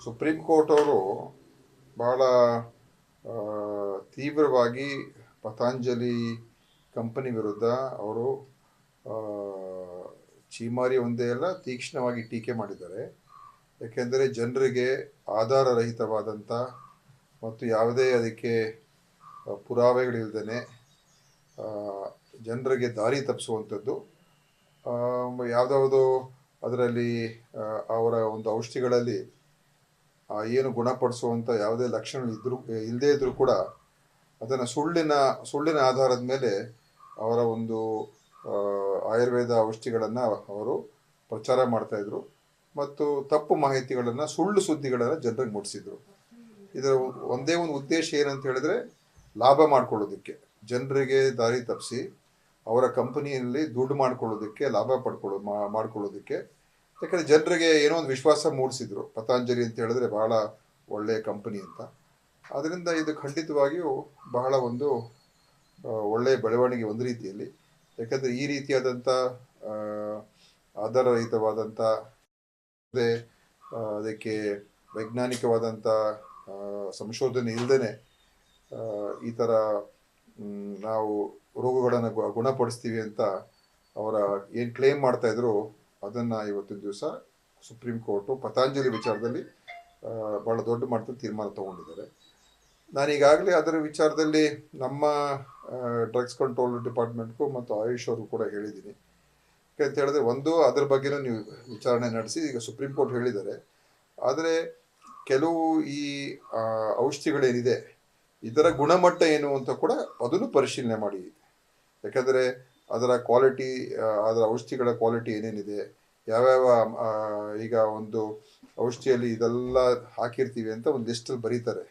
Supreme court ಅವರು ಬಹಳ ಆ, ತೀವ್ರವಾಗಿ ಪತಂಜಲಿ ಕಂಪನಿ ವಿರುದ್ಧ ಅವರು ಆ, ಚೀಮಾರಿ ಒಂದೇ ಅಲ್ಲ ತೀಕ್ಷ್ಣವಾಗಿ ಟೀಕೆ ಮಾಡಿದ್ದಾರೆ. ಯಾಕೆಂದರೆ ಜನರಿಗೆ ಆಧಾರರಹಿತವಾದಂಥ ಮತ್ತು ಯಾವುದೇ ಅದಕ್ಕೆ ಪುರಾವೆಗಳಿಲ್ಲದೇ ಜನರಿಗೆ ದಾರಿ ತಪ್ಪಿಸುವಂಥದ್ದು, ಯಾವುದಾವುದೋ ಅದರಲ್ಲಿ ಅವರ ಒಂದು ಔಷಧಿಗಳಲ್ಲಿ ಏನು ಗುಣಪಡಿಸುವಂಥ ಯಾವುದೇ ಲಕ್ಷಣ ಇಲ್ಲದೇ ಇದ್ದರೂ ಕೂಡ ಅದನ್ನು ಸುಳ್ಳಿನ ಆಧಾರದ ಮೇಲೆ ಅವರ ಒಂದು ಆಯುರ್ವೇದ ಔಷಧಿಗಳನ್ನು ಅವರು ಪ್ರಚಾರ ಮಾಡ್ತಾಯಿದ್ರು ಮತ್ತು ತಪ್ಪು ಮಾಹಿತಿಗಳನ್ನು ಸುಳ್ಳು ಸುದ್ದಿಗಳನ್ನು ಜನರಿಗೆ ಮುಟ್ಟಿಸಿದ್ರು. ಇದರ ಒಂದೇ ಒಂದು ಉದ್ದೇಶ ಏನಂತ ಹೇಳಿದ್ರೆ ಲಾಭ ಮಾಡ್ಕೊಳ್ಳೋದಕ್ಕೆ, ಜನರಿಗೆ ದಾರಿ ತಪ್ಪಿಸಿ ಅವರ ಕಂಪನಿಯಲ್ಲಿ ದುಡ್ಡು ಮಾಡ್ಕೊಳ್ಳೋದಕ್ಕೆ, ಲಾಭ ಮಾಡ್ಕೊಳ್ಳೋದಕ್ಕೆ. ಯಾಕಂದರೆ ಜನರಿಗೆ ಏನೋ ಒಂದು ವಿಶ್ವಾಸ ಮೂಡಿಸಿದ್ರು, ಪತಂಜಲಿ ಅಂತ ಹೇಳಿದ್ರೆ ಬಹಳ ಒಳ್ಳೆಯ ಕಂಪನಿ ಅಂತ. ಅದರಿಂದ ಇದು ಖಂಡಿತವಾಗಿಯೂ ಬಹಳ ಒಂದು ಒಳ್ಳೆಯ ಬೆಳವಣಿಗೆ ಒಂದು ರೀತಿಯಲ್ಲಿ. ಯಾಕಂದರೆ ಈ ರೀತಿಯಾದಂಥ ಆಧಾರರಹಿತವಾದಂಥ ಅದಕ್ಕೆ ವೈಜ್ಞಾನಿಕವಾದಂಥ ಸಂಶೋಧನೆ ಇಲ್ಲದೇ ಈ ಥರ ನಾವು ರೋಗಗಳನ್ನು ಗುಣಪಡಿಸ್ತೀವಿ ಅಂತ ಅವರ ಏನು ಕ್ಲೇಮ್ ಮಾಡ್ತಾಯಿದ್ರು, ಅದನ್ನು ಇವತ್ತಿನ ದಿವಸ ಸುಪ್ರೀಂ ಕೋರ್ಟು ಪತಂಜಲಿ ವಿಚಾರದಲ್ಲಿ ಭಾಳ ದೊಡ್ಡ ಮಟ್ಟದ ತೀರ್ಮಾನ ತೊಗೊಂಡಿದ್ದಾರೆ. ನಾನೀಗಾಗಲೇ ಅದರ ವಿಚಾರದಲ್ಲಿ ನಮ್ಮ ಡ್ರಗ್ಸ್ ಕಂಟ್ರೋಲ್ ಡಿಪಾರ್ಟ್ಮೆಂಟ್ಗೂ ಮತ್ತು ಆಯುಷ್ ಅವ್ರಿಗೂ ಕೂಡ ಹೇಳಿದ್ದೀನಿ. ಯಾಕಂತ ಹೇಳಿದ್ರೆ ಒಂದು ಅದ್ರ ಬಗ್ಗೆನೂ ನೀವು ವಿಚಾರಣೆ ನಡೆಸಿ ಈಗ ಸುಪ್ರೀಂ ಕೋರ್ಟ್ ಹೇಳಿದ್ದಾರೆ. ಆದರೆ ಕೆಲವು ಈ ಔಷಧಿಗಳೇನಿದೆ ಇದರ ಗುಣಮಟ್ಟ ಏನು ಅಂತ ಕೂಡ ಅದನ್ನು ಪರಿಶೀಲನೆ ಮಾಡಿ. ಯಾಕಂದರೆ ಅದರ ಕ್ವಾಲಿಟಿ, ಅದರ ಔಷಧಿಗಳ ಕ್ವಾಲಿಟಿ ಏನೇನಿದೆ, ಯಾವ್ಯಾವ ಈಗ ಒಂದು ಔಷಧಿಯಲ್ಲಿ ಇದೆಲ್ಲ ಹಾಕಿರ್ತೀವಿ ಅಂತ ಒಂದು ಲಿಸ್ಟಲ್ಲಿ ಬರೀತಾರೆ.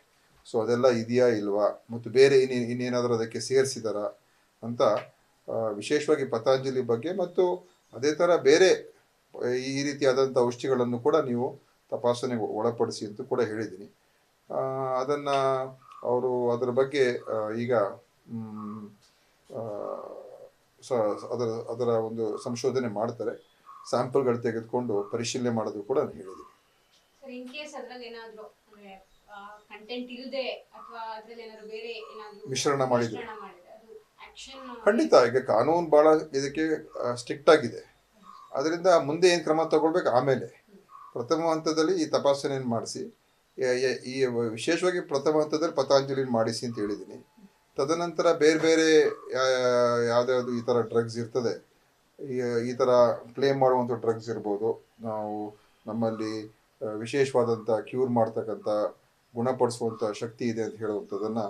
ಸೊ ಅದೆಲ್ಲ ಇದೆಯಾ ಇಲ್ವಾ, ಮತ್ತು ಬೇರೆ ಇನ್ನೇನಾದರೂ ಅದಕ್ಕೆ ಸೇರಿಸಿದಾರ ಅಂತ ವಿಶೇಷವಾಗಿ ಪತಂಜಲಿ ಬಗ್ಗೆ ಮತ್ತು ಅದೇ ಥರ ಬೇರೆ ಈ ರೀತಿಯಾದಂಥ ಔಷಧಿಗಳನ್ನು ಕೂಡ ನೀವು ತಪಾಸಣೆಗೆ ಒಳಪಡಿಸಿ ಅಂತ ಕೂಡ ಹೇಳಿದ್ದೀನಿ. ಅದನ್ನು ಅವರು ಅದರ ಬಗ್ಗೆ ಈಗ ಅದರ ಒಂದು ಸಂಶೋಧನೆ ಮಾಡ್ತಾರೆ. ಸ್ಯಾಂಪಲ್ಗಳು ತೆಗೆದುಕೊಂಡು ಪರಿಶೀಲನೆ ಮಾಡೋದು ಕೂಡ ನಾನು ಹೇಳಿದ್ದೀನಿ. ಮಿಶ್ರಣ ಮಾಡಿದ್ರೆ ಖಂಡಿತ ಈಗ ಕಾನೂನು ಭಾಳ ಇದಕ್ಕೆ ಸ್ಟ್ರಿಕ್ಟ್ ಆಗಿದೆ. ಅದರಿಂದ ಮುಂದೆ ಏನು ಕ್ರಮ ತಗೊಳ್ಬೇಕು, ಆಮೇಲೆ ಪ್ರಥಮ ಹಂತದಲ್ಲಿ ಈ ತಪಾಸಣೆಯನ್ನು ಮಾಡಿಸಿ, ಈ ವಿಶೇಷವಾಗಿ ಪ್ರಥಮ ಹಂತದಲ್ಲಿ ಪತಂಜಲಿ ಮಾಡಿಸಿ ಅಂತ ಹೇಳಿದ್ದೀನಿ. ತದನಂತರ ಬೇರೆ ಬೇರೆ ಯಾವುದ್ಯಾವುದು ಈ ಥರ ಡ್ರಗ್ಸ್ ಇರ್ತದೆ, ಈ ಥರ ಕ್ಲೇಮ್ ಮಾಡುವಂಥ ಡ್ರಗ್ಸ್ ಇರ್ಬೋದು, ನಾವು ನಮ್ಮಲ್ಲಿ ವಿಶೇಷವಾದಂಥ ಕ್ಯೂರ್ ಮಾಡ್ತಕ್ಕಂಥ ಗುಣಪಡಿಸುವಂಥ ಶಕ್ತಿ ಇದೆ ಅಂತ ಹೇಳುವಂಥದ್ದನ್ನು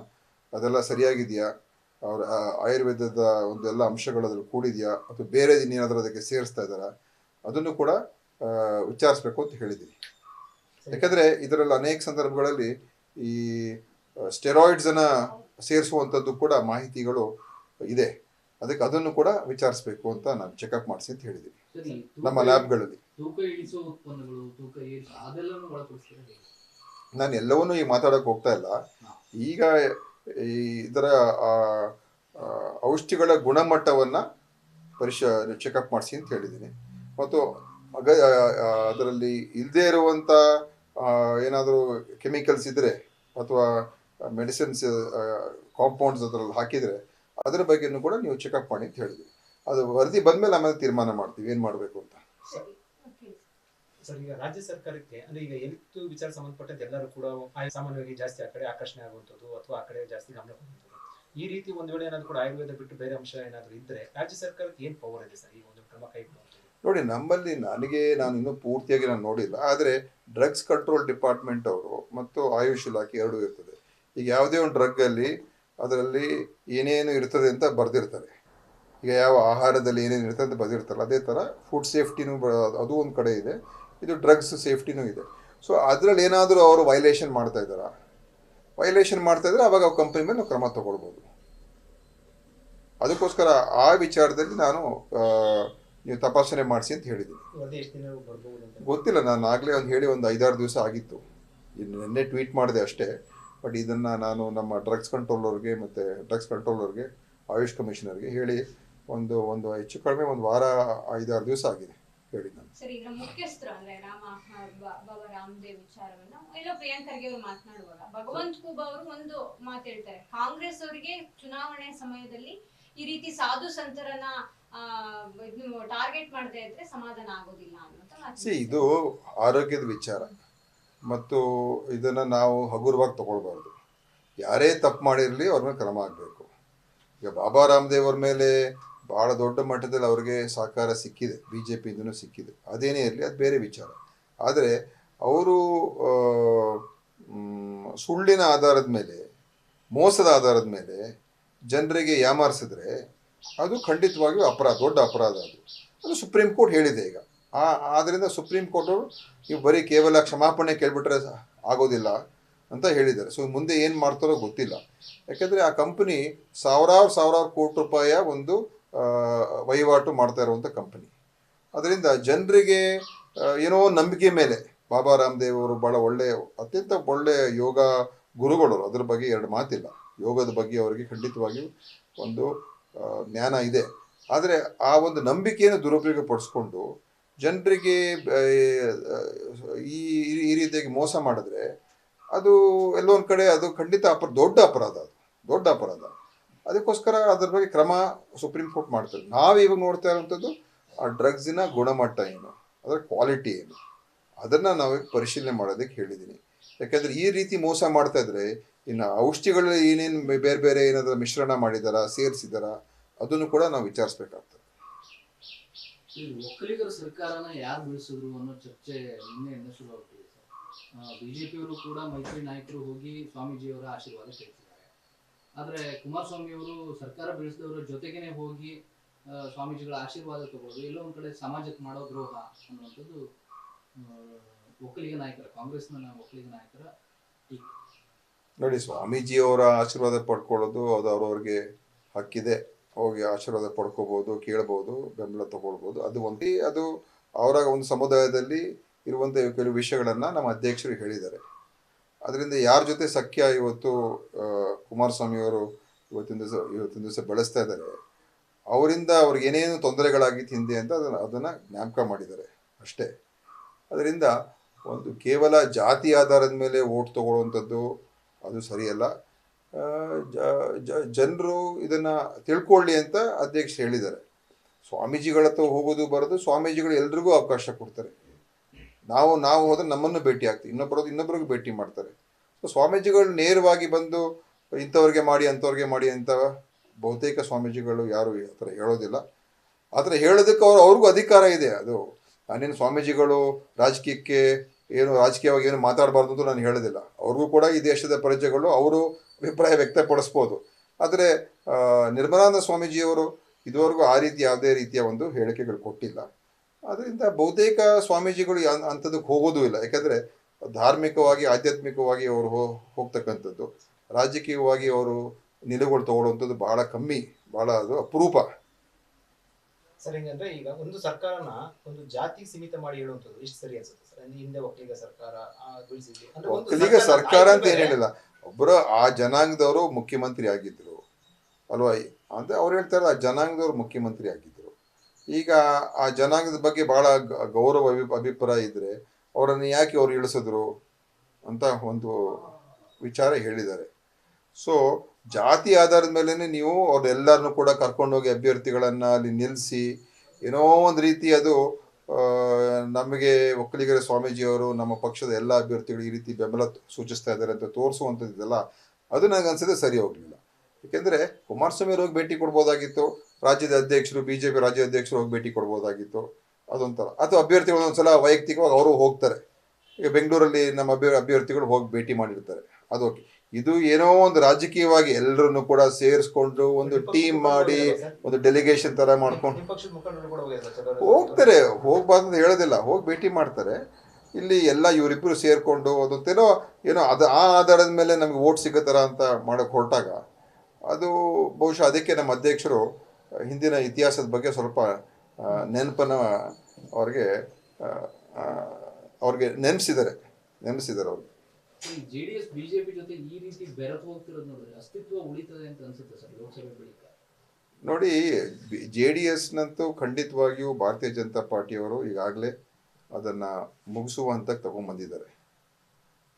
ಅದೆಲ್ಲ ಸರಿಯಾಗಿದೆಯಾ, ಅವರ ಆಯುರ್ವೇದದ ಒಂದು ಎಲ್ಲ ಅಂಶಗಳದ್ರಲ್ಲಿ ಕೂಡಿದೆಯಾ ಅಥವಾ ಬೇರೆ ಇನ್ನೇನಾದರೂ ಅದಕ್ಕೆ ಸೇರಿಸ್ತಾ ಇದ್ದಾರಾ, ಅದನ್ನು ಕೂಡ ವಿಚಾರಿಸ್ಬೇಕು ಅಂತ ಹೇಳಿದ್ದೀನಿ. ಯಾಕಂದರೆ ಇದರಲ್ಲಿ ಅನೇಕ ಸಂದರ್ಭಗಳಲ್ಲಿ ಈ ಸ್ಟೆರಾಯ್ಡ್ಸನ್ನು ಸೇರಿಸುವಂಥದ್ದು ಕೂಡ ಮಾಹಿತಿಗಳು ಇದೆ. ಅದಕ್ಕೆ ಅದನ್ನು ಕೂಡ ವಿಚಾರಿಸಬೇಕು ಅಂತ ನಾನು ಚೆಕಪ್ ಮಾಡಿಸಿ ಅಂತ ಹೇಳಿದ್ದೀನಿ ನಮ್ಮ ಲ್ಯಾಬ್ಗಳಲ್ಲಿ. ನಾನು ಎಲ್ಲವನ್ನೂ ಈಗ ಮಾತಾಡೋಕೆ ಹೋಗ್ತಾ ಇಲ್ಲ. ಈಗ ಇದರ ಔಷಧಿಗಳ ಗುಣಮಟ್ಟವನ್ನು ಚೆಕಪ್ ಮಾಡಿಸಿ ಅಂತ ಹೇಳಿದ್ದೀನಿ. ಮತ್ತು ಅದರಲ್ಲಿ ಇಲ್ಲದೇ ಇರುವಂಥ ಏನಾದರೂ ಕೆಮಿಕಲ್ಸ್ ಇದ್ದರೆ ಅಥವಾ ಮೆಡಿಸಿನ್ಸ್ ಕಾಂಪೌಂಡ್ಸ್ ಅದರಲ್ಲಿ ಹಾಕಿದರೆ ಅದರ ಬಗ್ಗೆಯೂ ಕೂಡ ನೀವು ಚೆಕಪ್ ಮಾಡಿ ಅಂತ ಹೇಳಿದ್ವಿ. ಅದು ವರದಿ ಬಂದಮೇಲೆ ಆಮೇಲೆ ತೀರ್ಮಾನ ಮಾಡ್ತೀವಿ ಏನು ಮಾಡಬೇಕು ಅಂತ. ಸರ್, ಈಗ ರಾಜ್ಯ ಸರ್ಕಾರಕ್ಕೆ ಅಂದ್ರೆ ಈಗ ಹೆಲ್ತ್ ವಿಚಾರ ಸಂಬಂಧಪಟ್ಟಂತೆ ಎಲ್ಲರೂ ಕೂಡ ಸಾಮಾನ್ಯವಾಗಿ ಜಾಸ್ತಿ ಆ ಕಡೆ ಆಕರ್ಷಣೆ ಆಗುವಂಥದ್ದು ಅಥವಾ ಆ ಕಡೆ ಜಾಸ್ತಿ ಗಮನ ಕೊಡುವಂಥದ್ದು, ಈ ರೀತಿ ಒಂದು ವೇಳೆ ಏನಾದರೂ ಕೂಡ ಆಯುರ್ವೇದ ಬಿಟ್ಟು ಬೇರೆ ಅಂಶ ಏನಾದರೂ ಇದ್ದರೆ ರಾಜ್ಯ ಸರ್ಕಾರಕ್ಕೆ ಏನು ಪವರ್ ಇದೆ ಸರ್ ಈ ಒಂದು ಕ್ರಮ ಕೈಗೊಳ್ಳುವಂಥದ್ದು? ನೋಡಿ, ನಮ್ಮಲ್ಲಿ ನಾನು ಇನ್ನೂ ಪೂರ್ತಿಯಾಗಿ ನಾನು ನೋಡಿಲ್ಲ. ಆದರೆ ಡ್ರಗ್ಸ್ ಕಂಟ್ರೋಲ್ ಡಿಪಾರ್ಟ್ಮೆಂಟ್ ಅವರು ಮತ್ತು ಆಯುಷ್ ಇಲಾಖೆ ಎರಡೂ ಇರ್ತದೆ. ಈಗ ಯಾವುದೇ ಒಂದು ಡ್ರಗ್ಗಲ್ಲಿ ಅದರಲ್ಲಿ ಏನೇನು ಇರ್ತದೆ ಅಂತ ಬರೆದಿರ್ತಾರೆ. ಈಗ ಯಾವ ಆಹಾರದಲ್ಲಿ ಏನೇನು ಇರ್ತದೆ ಅಂತ ಬರೆದಿರ್ತಾರಲ್ಲ, ಅದೇ ಥರ ಫುಡ್ ಸೇಫ್ಟಿನೂ ಅದು ಒಂದು ಕಡೆ ಇದೆ, ಇದು ಡ್ರಗ್ಸ್ ಸೇಫ್ಟಿನೂ ಇದೆ. ಸೊ ಅದರಲ್ಲಿ ಏನಾದರೂ ಅವರು ವೈಲೇಷನ್ ಮಾಡ್ತಾ ಇದ್ದಾರೆ ಆವಾಗ ಕಂಪ್ನಿ ಮೇಲೆ ನಾವು ಕ್ರಮ ತಗೊಳ್ಬೋದು. ಅದಕ್ಕೋಸ್ಕರ ಆ ವಿಚಾರದಲ್ಲಿ ನಾನು ನೀವು ತಪಾಸಣೆ ಮಾಡಿಸಿ ಅಂತ ಹೇಳಿದ್ದೀನಿ. ಗೊತ್ತಿಲ್ಲ, ನಾನು ಆಗಲೇ ಹೇಳಿ ಒಂದು 5-6 ದಿವಸ ಆಗಿತ್ತು. ನಿನ್ನೆ ಟ್ವೀಟ್ ಮಾಡಿದೆ ಅಷ್ಟೇ. ಬಟ್ ಇದನ್ನು ನಾನು ನಮ್ಮ ಡ್ರಗ್ಸ್ ಕಂಟ್ರೋಲರ್ಗೆ ಮತ್ತು ಡ್ರಗ್ಸ್ ಕಂಟ್ರೋಲರ್ಗೆ ಆಯುಷ್ ಕಮಿಷನರ್ಗೆ ಹೇಳಿ ಒಂದು ಹೆಚ್ಚು ಕಡಿಮೆ ಒಂದು ವಾರ 5-6 ದಿವಸ ಆಗಿದೆ ಹೇಳಿ ನಾನು. ಸರ್, ಈಗ ಮುಖ್ಯಸ್ಥರು ಅಂದ್ರೆ ಬಾಬಾ ರಾಮದೇವ್ ವಿಚಾರವನ್ನ ಎಲ್ಲೋ ಪ್ರಿಯಾಂಕ್ ಖರ್ಗೆ ಅವರು ಮಾತನಾಡುವಾಗ ಭಗವಂತ್ ಖೂಬ ಅವರು ಒಂದು ಮಾತು ಹೇಳ್ತಾರೆ, ಕಾಂಗ್ರೆಸ್ ಅವರಿಗೆ ಚುನಾವಣೆ ಸಮಯದಲ್ಲಿ ಈ ರೀತಿ ಸಾಧು ಸಂತರನ್ನ ಟಾರ್ಗೆಟ್ ಮಾಡದೇ ಇದ್ರೆ ಸಮಾಧಾನ ಆಗೋದಿಲ್ಲ ಅನ್ನೋದು. ಇದು ಆರೋಗ್ಯದ ವಿಚಾರ ಮತ್ತು ಇದನ್ನ ನಾವು ಹಗುರವಾಗಿ ತಗೊಳ್ಬಾರ್ದು. ಯಾರೇ ತಪ್ಪು ಮಾಡಿರಲಿ ಅವ್ರ ಮೇಲೆ ಕ್ರಮ ಆಗಬೇಕು. ಈಗ ಬಾಬಾ ರಾಮದೇವ್ ಅವ್ರ ಮೇಲೆ ಭಾಳ ದೊಡ್ಡ ಮಟ್ಟದಲ್ಲಿ ಅವ್ರಿಗೆ ಸಹಕಾರ ಸಿಕ್ಕಿದೆ, BJPಯಿಂದನೂ ಸಿಕ್ಕಿದೆ. ಅದೇನೇ ಇರಲಿ, ಅದು ಬೇರೆ ವಿಚಾರ. ಆದರೆ ಅವರು ಸುಳ್ಳಿನ ಆಧಾರದ ಮೇಲೆ, ಮೋಸದ ಆಧಾರದ ಮೇಲೆ ಜನರಿಗೆ ಯಾಮಾರಿಸಿದ್ರೆ ಅದು ಖಂಡಿತವಾಗಿಯೂ ಅಪರಾಧ, ದೊಡ್ಡ ಅಪರಾಧ. ಅದು ಸುಪ್ರೀಂ ಕೋರ್ಟ್ ಹೇಳಿದೆ ಈಗ. ಆದ್ದರಿಂದ ಸುಪ್ರೀಂ ಕೋರ್ಟು ನೀವು ಬರೀ ಕೇವಲ ಕ್ಷಮಾಪಣೆ ಕೇಳ್ಬಿಟ್ರೆ ಆಗೋದಿಲ್ಲ ಅಂತ ಹೇಳಿದ್ದಾರೆ. ಸೊ ಮುಂದೆ ಏನು ಮಾಡ್ತಾರೋ ಗೊತ್ತಿಲ್ಲ. ಯಾಕೆಂದರೆ ಆ ಕಂಪನಿ ಸಾವಿರಾರು ಕೋಟಿ ರೂಪಾಯಿಯ ಒಂದು ವಹಿವಾಟು ಮಾಡ್ತಾ ಇರುವಂಥ ಕಂಪನಿ. ಅದರಿಂದ ಜನರಿಗೆ ಏನೋ ನಂಬಿಕೆ ಮೇಲೆ ಬಾಬಾ ರಾಮದೇವ್ ಅವರು ಭಾಳ ಅತ್ಯಂತ ಒಳ್ಳೆಯ ಯೋಗ ಗುರುಗಳು. ಅದ್ರ ಬಗ್ಗೆ ಎರಡು ಮಾತಿಲ್ಲ. ಯೋಗದ ಬಗ್ಗೆ ಅವರಿಗೆ ಖಂಡಿತವಾಗಿಯೂ ಒಂದು ಜ್ಞಾನ ಇದೆ. ಆದರೆ ಆ ಒಂದು ನಂಬಿಕೆಯನ್ನು ದುರುಪಯೋಗ ಪಡಿಸ್ಕೊಂಡು ಜನರಿಗೆ ಈ ರೀತಿಯಾಗಿ ಮೋಸ ಮಾಡಿದ್ರೆ ಅದು ಎಲ್ಲೋ ಒಂದು ಕಡೆ ಅದು ಖಂಡಿತ ದೊಡ್ಡ ಅಪರಾಧ. ಅದಕ್ಕೋಸ್ಕರ ಅದ್ರ ಬಗ್ಗೆ ಕ್ರಮ ಸುಪ್ರೀಂ ಕೋರ್ಟ್ ಮಾಡ್ತಾರೆ. ನಾವಿವಾಗ ನೋಡ್ತಾ ಇರುವಂಥದ್ದು ಆ ಡ್ರಗ್ಸಿನ ಗುಣಮಟ್ಟ ಏನು, ಅದರ ಕ್ವಾಲಿಟಿ ಏನು, ಅದನ್ನು ನಾವು ಪರಿಶೀಲನೆ ಮಾಡೋದಕ್ಕೆ ಹೇಳಿದ್ದೀನಿ. ಯಾಕೆಂದರೆ ಈ ರೀತಿ ಮೋಸ ಮಾಡ್ತಾ ಇದ್ರೆ ಇನ್ನು ಔಷಧಿಗಳಲ್ಲಿ ಏನೇನು ಬೇರೆ ಏನಾದರೂ ಮಿಶ್ರಣ ಮಾಡಿದಾರಾ, ಸೇರಿಸಿದಾರಾ, ಅದನ್ನು ಕೂಡ ನಾವು ವಿಚಾರಿಸ್ಬೇಕಾಗ್ತದೆ. ಒಕ್ಕಲಿಗರ ಸರ್ಕಾರನ ಯಾರು ಬೀಳಿಸಿದ್ರು ಅನ್ನೋ ಚರ್ಚೆ ನಿನ್ನೆಯಿಂದ ಶುರುವಾಗ್ತಿದೆ ಸರ್. ಬಿಜೆಪಿಯವರು ಕೂಡ ಮೈತ್ರಿ ನಾಯಕರು ಹೋಗಿ ಸ್ವಾಮೀಜಿಯವರ ಆಶೀರ್ವಾದ ಕೇಳ್ತಿದ್ದಾರೆ. ಆದರೆ ಕುಮಾರಸ್ವಾಮಿ ಅವರು ಸರ್ಕಾರ ಬೀಳಿಸಿದವರ ಜೊತೆಗೇನೆ ಹೋಗಿ ಸ್ವಾಮೀಜಿಗಳ ಆಶೀರ್ವಾದ ತಗೊಳ್ಳೋದು ಎಲ್ಲೋ ಒಂದ್ ಕಡೆ ಸಮಾಜಕ್ಕೆ ಮಾಡೋ ದ್ರೋಹ ಅನ್ನುವಂಥದ್ದು ಕಾಂಗ್ರೆಸ್ನ ಒಕ್ಕಲಿಗ ನಾಯಕರ ಟೀಕೆ. ನೋಡಿ, ಸ್ವಾಮೀಜಿಯವರ ಆಶೀರ್ವಾದ ಪಡ್ಕೊಳ್ಳೋದು ಅದು ಅವ್ರವ್ರಿಗೆ ಹಕ್ಕಿದೆ. ಹೋಗಿ ಆಶೀರ್ವಾದ ಪಡ್ಕೋಬೋದು, ಕೇಳ್ಬೋದು, ಬೆಂಬಲ ತಗೊಳ್ಬೋದು. ಅದು ಅವರ ಒಂದು ಸಮುದಾಯದಲ್ಲಿ ಇರುವಂಥ ಕೆಲವು ವಿಷಯಗಳನ್ನು ನಮ್ಮ ಅಧ್ಯಕ್ಷರು ಹೇಳಿದ್ದಾರೆ. ಅದರಿಂದ ಯಾರ ಜೊತೆ ಸಖ್ಯ ಇವತ್ತು ಕುಮಾರಸ್ವಾಮಿಯವರು ಇವತ್ತಿನ ದಿವಸ ಬೆಳೆಸ್ತಾ ಇದ್ದಾರೆ, ಅವರಿಂದ ಅವ್ರಿಗೆ ಏನೇನು ತೊಂದರೆಗಳಾಗಿತ್ತು ಹಿಂದೆ ಅಂತ ಅದನ್ನು ಜ್ಞಾಪಕ ಮಾಡಿದ್ದಾರೆ ಅಷ್ಟೇ. ಅದರಿಂದ ಒಂದು ಕೇವಲ ಜಾತಿ ಆಧಾರದ ಮೇಲೆ ವೋಟ್ ತಗೊಳ್ಳುವಂಥದ್ದು ಅದು ಸರಿಯಲ್ಲ. ಜನರು ಇದನ್ನು ತಿಳ್ಕೊಳ್ಳಿ ಅಂತ ಅಧ್ಯಕ್ಷರು ಹೇಳಿದ್ದಾರೆ. ಸ್ವಾಮೀಜಿಗಳ ಹತ್ರ ಹೋಗೋದು ಬರೋದು, ಸ್ವಾಮೀಜಿಗಳು ಎಲ್ರಿಗೂ ಅವಕಾಶ ಕೊಡ್ತಾರೆ. ನಾವು ಹೋದ್ರೆ ನಮ್ಮನ್ನು ಭೇಟಿ ಆಗ್ತೀವಿ, ಇನ್ನೊಬ್ಬರಿಗೂ ಭೇಟಿ ಮಾಡ್ತಾರೆ. ಸೊ ಸ್ವಾಮೀಜಿಗಳು ನೇರವಾಗಿ ಬಂದು ಇಂಥವ್ರಿಗೆ ಮಾಡಿ ಅಂಥವ್ರಿಗೆ ಮಾಡಿ ಅಂತ ಬಹುತೇಕ ಸ್ವಾಮೀಜಿಗಳು ಯಾರು ಆ ಥರ ಹೇಳೋದಿಲ್ಲ. ಆ ಥರ ಹೇಳೋದಕ್ಕೆ ಅವ್ರಿಗೂ ಅಧಿಕಾರ ಇದೆ. ಅದು ನಾನೇನು ಸ್ವಾಮೀಜಿಗಳು ರಾಜಕೀಯವಾಗಿ ಏನು ಮಾತಾಡಬಾರ್ದು ಅಂತ ನಾನು ಹೇಳೋದಿಲ್ಲ. ಅವ್ರಿಗೂ ಕೂಡ ಈ ದೇಶದ ಪ್ರಜೆಗಳು ಅವರು ಅಭಿಪ್ರಾಯ ವ್ಯಕ್ತಪಡಿಸ್ಬೋದು. ಆದರೆ ನಿರ್ಮಲಾನಂದ ಸ್ವಾಮೀಜಿಯವರು ಇದುವರೆಗೂ ಆ ರೀತಿ ಯಾವುದೇ ರೀತಿಯ ಒಂದು ಹೇಳಿಕೆಗಳು ಕೊಟ್ಟಿಲ್ಲ. ಅದರಿಂದ ಬಹುತೇಕ ಸ್ವಾಮೀಜಿಗಳು ಅಂಥದಕ್ಕೆ ಹೋಗೋದೂ ಇಲ್ಲ. ಯಾಕಂದರೆ ಧಾರ್ಮಿಕವಾಗಿ ಆಧ್ಯಾತ್ಮಿಕವಾಗಿ ಅವರು ಹೋಗ್ತಕ್ಕಂಥದ್ದು, ರಾಜಕೀಯವಾಗಿ ಅವರು ನಿಲುವುಗಳು ತಗೊಳ್ಳುವಂಥದ್ದು ಬಹಳ ಕಮ್ಮಿ, ಬಹಳ ಅದು ಅಪರೂಪ. ಸರ್, ಹಿಂಗಂದ್ರೆ ಈಗ ಒಂದು ಸರ್ಕಾರನ ಒಂದು ಜಾತಿ ಸೀಮಿತ ಮಾಡಿ ಹೇಳುವಂಥದ್ದು ಇಷ್ಟು ಸರಿ ಅನ್ಸುತ್ತೆ ಸರ್? ಹಿಂದೆ ಒಕ್ಕಲಿಗ ಸರ್ಕಾರ ಒಕ್ಕಲಿಗ ಸರ್ಕಾರ ಅಂತ ಏನ್ ಹೇಳಿಲ್ಲ, ಒಬ್ಬರು ಆ ಜನಾಂಗದವರು ಮುಖ್ಯಮಂತ್ರಿ ಆಗಿದ್ರು ಅಲ್ವಾ ಅಂತ ಅವ್ರು ಹೇಳ್ತಾರೆ. ಆ ಜನಾಂಗದವರು ಮುಖ್ಯಮಂತ್ರಿ ಆಗಿದ್ರು. ಈಗ ಆ ಜನಾಂಗದ ಬಗ್ಗೆ ಬಹಳ ಗೌರವ ಅಭಿಪ್ರಾಯ ಇದ್ರೆ ಅವರನ್ನು ಯಾಕೆ ಅವ್ರು ಇಳಿಸಿದ್ರು ಅಂತ ಒಂದು ವಿಚಾರ ಹೇಳಿದ್ದಾರೆ. ಸೊ ಜಾತಿ ಆಧಾರದ ಮೇಲೆ ನೀವು ಅವ್ರನ್ನೆಲ್ಲರನ್ನು ಕೂಡ ಕರ್ಕೊಂಡೋಗಿ ಅಭ್ಯರ್ಥಿಗಳನ್ನು ಅಲ್ಲಿ ನಿಲ್ಲಿಸಿ ಏನೋ ಒಂದು ರೀತಿ ಅದು ನಮಗೆ ಒಕ್ಕಲಿಗರ ಸ್ವಾಮೀಜಿಯವರು ನಮ್ಮ ಪಕ್ಷದ ಎಲ್ಲ ಅಭ್ಯರ್ಥಿಗಳು ಈ ರೀತಿ ಬೆಂಬಲ ಸೂಚಿಸ್ತಾ ಇದ್ದಾರೆ ಅಂತ ತೋರಿಸುವಂಥದ್ದೆಲ್ಲ ಅದು ನನಗೆ ಅನ್ಸಿದ್ರೆ ಸರಿ ಹೋಗಲಿಲ್ಲ. ಏಕೆಂದರೆ ಕುಮಾರಸ್ವಾಮಿ ಹೋಗಿ ಭೇಟಿ ಕೊಡ್ಬೋದಾಗಿತ್ತು, ರಾಜ್ಯದ ಅಧ್ಯಕ್ಷರು BJP ರಾಜ್ಯ ಅಧ್ಯಕ್ಷರು ಹೋಗಿ ಭೇಟಿ ಕೊಡ್ಬೋದಾಗಿತ್ತು, ಅದೊಂಥರ. ಅಥವಾ ಅಭ್ಯರ್ಥಿಗಳು ಒಂದ್ಸಲ ವೈಯಕ್ತಿಕವಾಗಿ ಅವರು ಹೋಗ್ತಾರೆ. ಈಗ ಬೆಂಗಳೂರಲ್ಲಿ ನಮ್ಮ ಅಭ್ಯರ್ಥಿಗಳು ಹೋಗಿ ಭೇಟಿ ಮಾಡಿರ್ತಾರೆ, ಅದು ಓಕೆ. ಇದು ಏನೋ ಒಂದು ರಾಜಕೀಯವಾಗಿ ಎಲ್ಲರನ್ನು ಕೂಡ ಸೇರಿಸ್ಕೊಂಡು ಒಂದು ಟೀಮ್ ಮಾಡಿ ಒಂದು ಡೆಲಿಗೇಷನ್ ತರ ಮಾಡ್ಕೊಂಡು ಹೋಗ್ತಾರೆ. ಹೋಗ್ಬಾರ್ದು ಅಂತ ಹೇಳೋದಿಲ್ಲ, ಹೋಗಿ ಭೇಟಿ ಮಾಡ್ತಾರೆ. ಇಲ್ಲಿ ಎಲ್ಲ ಇವರಿಬ್ಬರು ಸೇರಿಕೊಂಡು ಅದೊಂದೇನೋ ಅದು ಆ ಆಧಾರದ ಮೇಲೆ ನಮಗೆ ವೋಟ್ ಸಿಗೋ ಥರ ಅಂತ ಮಾಡೋಕ್ಕೆ ಹೊರಟಾಗ ಅದು ಬಹುಶಃ ಅದಕ್ಕೆ ನಮ್ಮ ಅಧ್ಯಕ್ಷರು ಹಿಂದಿನ ಇತಿಹಾಸದ ಬಗ್ಗೆ ಸ್ವಲ್ಪ ನೆನಪನ್ನು ಅವ್ರಿಗೆ ನೆನೆಸಿದ್ದಾರೆ ಅವ್ರಿಗೆ. ಜೆಡಿಎಸ್ ಬಿಜೆಪಿ ಜೊತೆ ಈ ರೀತಿ ಬೆರೆತು ಹೋಗ್ತಿರೋದು ನೋಡಿದ್ರೆ ಅಸ್ತಿತ್ವ ಉಳಿತದೆ ಅಂತ ಅನ್ಸುತ್ತೆ ಸರ್ ಲೋಕಸಭೆ ಬಳಿಕ? ನೋಡಿ, JDSನಂತೂ ಖಂಡಿತವಾಗಿಯೂ ಭಾರತೀಯ ಜನತಾ ಪಾರ್ಟಿಯವರು ಈಗಾಗಲೇ ಅದನ್ನು ಮುಗಿಸುವ ಹಂತಕ್ಕೆ ತಗೊಂಡ್ಬಂದಿದ್ದಾರೆ.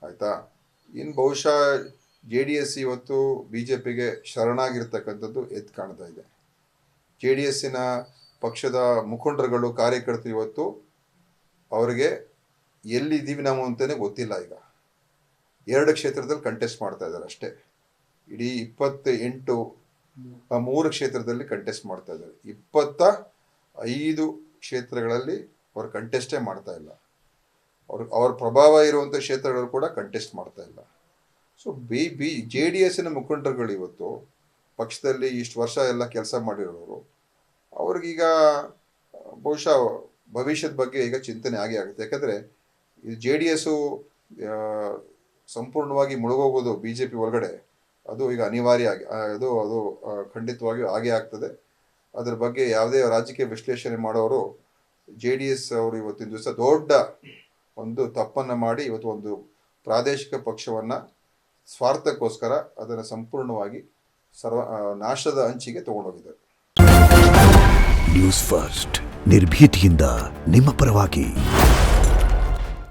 ಆಯಿತಾ? ಇನ್ನು ಬಹುಶಃ JDS ಇವತ್ತು BJPಗೆ ಶರಣಾಗಿರ್ತಕ್ಕಂಥದ್ದು ಎದ್ದು ಕಾಣ್ತಾ ಇದೆ. JDSನ ಪಕ್ಷದ ಮುಖಂಡರುಗಳು, ಕಾರ್ಯಕರ್ತರು ಇವತ್ತು ಅವರಿಗೆ ಎಲ್ಲಿದ್ದೀವಿ ನಾವು ಅಂತಲೇ ಗೊತ್ತಿಲ್ಲ. ಈಗ 2 ಕ್ಷೇತ್ರದಲ್ಲಿ ಕಂಟೆಸ್ಟ್ ಮಾಡ್ತಾ ಇದ್ದಾರೆ ಅಷ್ಟೇ. ಇಡೀ 3 ಕ್ಷೇತ್ರದಲ್ಲಿ ಕಂಟೆಸ್ಟ್ ಮಾಡ್ತಾ ಇದ್ದಾರೆ. 25 ಕ್ಷೇತ್ರಗಳಲ್ಲಿ ಅವರು ಕಂಟೆಸ್ಟೇ ಮಾಡ್ತಾ ಇಲ್ಲ. ಅವ್ರ ಪ್ರಭಾವ ಇರುವಂಥ ಕ್ಷೇತ್ರಗಳು ಕೂಡ ಕಂಟೆಸ್ಟ್ ಮಾಡ್ತಾ ಇಲ್ಲ. ಸೊ JDSನ ಮುಖಂಡರುಗಳು ಇವತ್ತು ಪಕ್ಷದಲ್ಲಿ ಇಷ್ಟು ವರ್ಷ ಎಲ್ಲ ಕೆಲಸ ಮಾಡಿರೋರು, ಅವ್ರಿಗೀಗ ಬಹುಶಃ ಭವಿಷ್ಯದ ಬಗ್ಗೆ ಈಗ ಚಿಂತನೆ ಆಗೇ ಆಗುತ್ತೆ. ಯಾಕಂದರೆ ಇದು JDS ಸಂಪೂರ್ಣವಾಗಿ ಮುಳುಗೋಗೋದು BJP ಒಳಗಡೆ, ಅದು ಈಗ ಅನಿವಾರ್ಯ ಆಗಿ ಅದು ಖಂಡಿತವಾಗಿಯೂ ಆಗೇ ಆಗ್ತದೆ. ಅದ್ರ ಬಗ್ಗೆ ಯಾವುದೇ ರಾಜಕೀಯ ವಿಶ್ಲೇಷಣೆ ಮಾಡೋರು JDS ಅವರು ಇವತ್ತಿನ ದಿವಸ ದೊಡ್ಡ ಒಂದು ತಪ್ಪನ್ನು ಮಾಡಿ ಇವತ್ತು ಒಂದು ಪ್ರಾದೇಶಿಕ ಪಕ್ಷವನ್ನು ಸ್ವಾರ್ಥಕ್ಕೋಸ್ಕರ ಅದನ್ನು ಸಂಪೂರ್ಣವಾಗಿ ನಾಶದ ಅಂಚಿಗೆ ತಗೊಂಡೋಗಿದ್ದಾರೆ. ನ್ಯೂಸ್ ಫಸ್ಟ್ ನಿರ್ಭೀತಿಯಿಂದ ನಿಮ್ಮ ಪರವಾಗಿ.